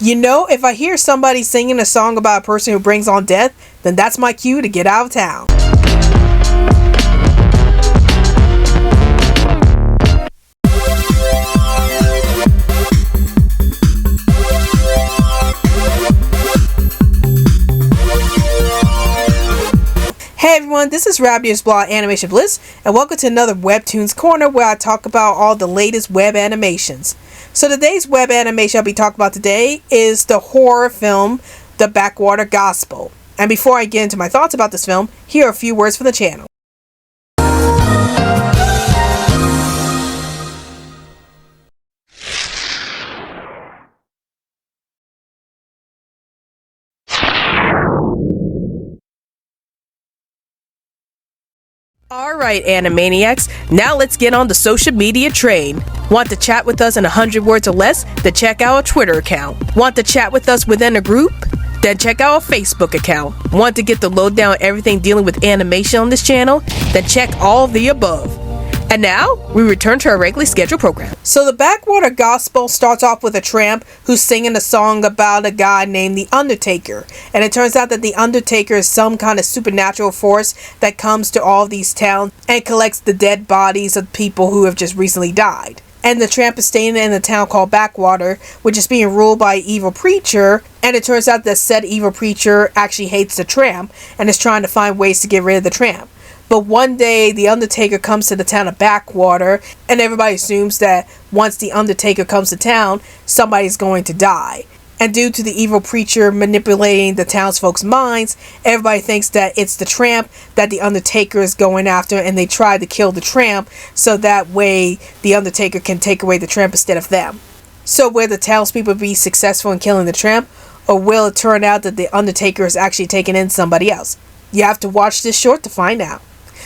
You know, if I hear somebody singing a song about a person who brings on death, then that's my cue to get out of town. Hey everyone, this is Rabbia's blog Animation Bliss, and welcome to another Webtoons corner where I talk about all the latest web animations. So today's web animation I'll be talking about today is the horror film, The Backwater Gospel. And before I get into my thoughts about this film, here are a few words from the channel. Alright Animaniacs, now let's get on the social media train. Want to chat with us in 100 words or less? Then check out our Twitter account. Want to chat with us within a group? Then check out our Facebook account. Want to get the lowdown on everything dealing with animation on this channel? Then check all of the above. And now, we return to our regularly scheduled program. So the Backwater Gospel starts off with a tramp who's singing a song about a guy named the Undertaker. And it turns out that the Undertaker is some kind of supernatural force that comes to all these towns and collects the dead bodies of people who have just recently died. And the tramp is staying in a town called Backwater, which is being ruled by an evil preacher. And it turns out that said evil preacher actually hates the tramp and is trying to find ways to get rid of the tramp. But one day, the Undertaker comes to the town of Backwater, and everybody assumes that once the Undertaker comes to town, somebody's going to die. And due to the evil preacher manipulating the townsfolk's minds, everybody thinks that it's the tramp that the Undertaker is going after, and they try to kill the tramp, so that way the Undertaker can take away the tramp instead of them. So will the townspeople be successful in killing the tramp, or will it turn out that the Undertaker is actually taking in somebody else? You have to watch this short to find out.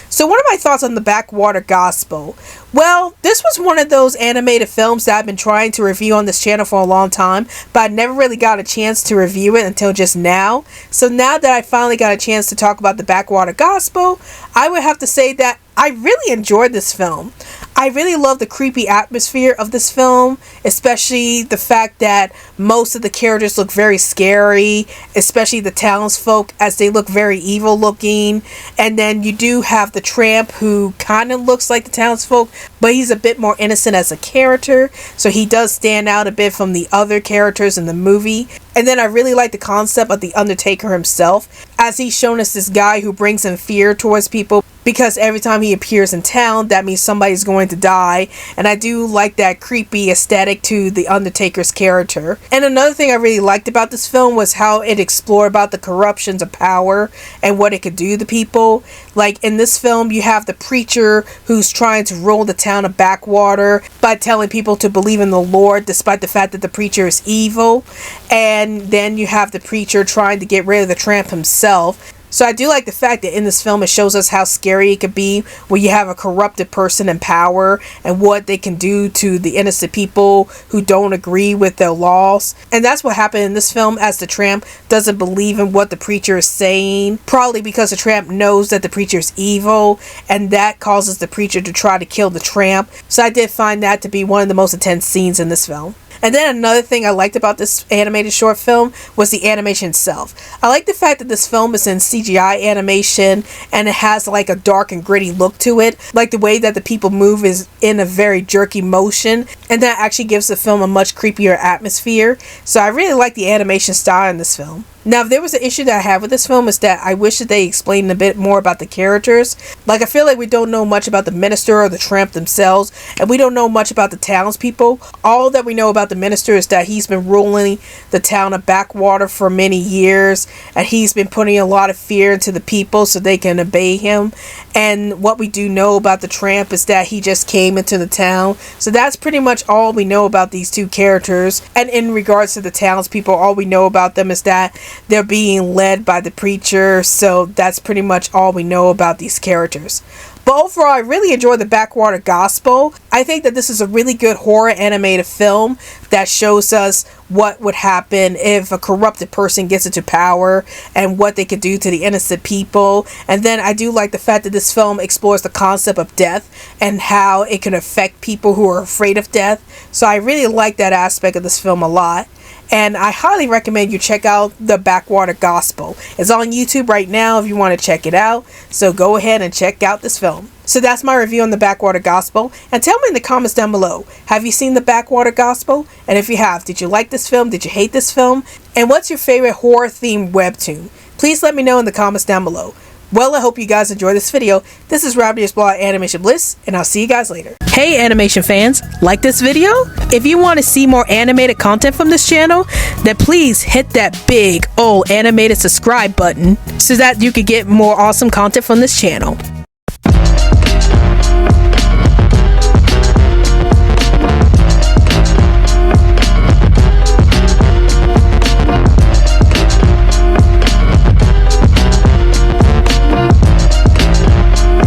So what are my thoughts on the Backwater Gospel? Well, this was one of those animated films that I've been trying to review on this channel for a long time, but I never really got a chance to review it until just now. So now that I finally got a chance to talk about the Backwater Gospel, I would have to say that I really enjoyed this film. I really love the creepy atmosphere of this film, especially the fact that most of the characters look very scary, especially the townsfolk, as they look very evil looking. And then you do have the tramp who kind of looks like the townsfolk, but he's a bit more innocent as a character, so he does stand out a bit from the other characters in the movie. And then I really like the concept of the Undertaker himself, as he's shown us this guy who brings in fear towards people, because every time he appears in town, that means somebody's going to die. And I do like that creepy aesthetic to the Undertaker's character. And another thing I really liked about this film was how it explored about the corruptions of power and what it could do to people. Like in this film, you have the preacher who's trying to rule the town of Backwater by telling people to believe in the Lord, despite the fact that the preacher is evil. And then you have the preacher trying to get rid of the tramp himself. So I do like the fact that in this film it shows us how scary it could be when you have a corrupted person in power and what they can do to the innocent people who don't agree with their laws. And that's what happened in this film, as the tramp doesn't believe in what the preacher is saying, probably because the tramp knows that the preacher is evil, and that causes the preacher to try to kill the tramp. So I did find that to be one of the most intense scenes in this film. And then another thing I liked about this animated short film was the animation itself. I like the fact that this film is in CGI animation and it has like a dark and gritty look to it. Like the way that the people move is in a very jerky motion, and that actually gives the film a much creepier atmosphere. So I really like the animation style in this film. Now, if there was an issue that I have with this film, is that I wish that they explained a bit more about the characters. Like, I feel like we don't know much about the minister or the tramp themselves, and we don't know much about the townspeople. All that we know about the minister is that he's been ruling the town of Backwater for many years, and he's been putting a lot of fear into the people so they can obey him. And what we do know about the tramp is that he just came into the town. So that's pretty much all we know about these two characters. And in regards to the townspeople, all we know about them is that they're being led by the preacher, so that's pretty much all we know about these characters. But overall, I really enjoyed the Backwater Gospel. I think that this is a really good horror animated film that shows us what would happen if a corrupted person gets into power and what they could do to the innocent people. And then I do like the fact that this film explores the concept of death and how it can affect people who are afraid of death. So I really like that aspect of this film a lot. and I highly recommend you check out the Backwater Gospel. It's on YouTube right now if you want to check it out, so go ahead and check out this film. So that's my review on the Backwater Gospel, and tell me in the comments down below, have you seen the Backwater Gospel? And if you have, did you like this film? Did you hate this film? And what's your favorite horror themed webtoon? Please let me know in the comments down below. Well, I hope you guys enjoyed this video. This is Robbie's blog Animation Bliss, and I'll see you guys later. Hey animation fans, like this video? If you want to see more animated content from this channel, then please hit that big old animated subscribe button so that you can get more awesome content from this channel.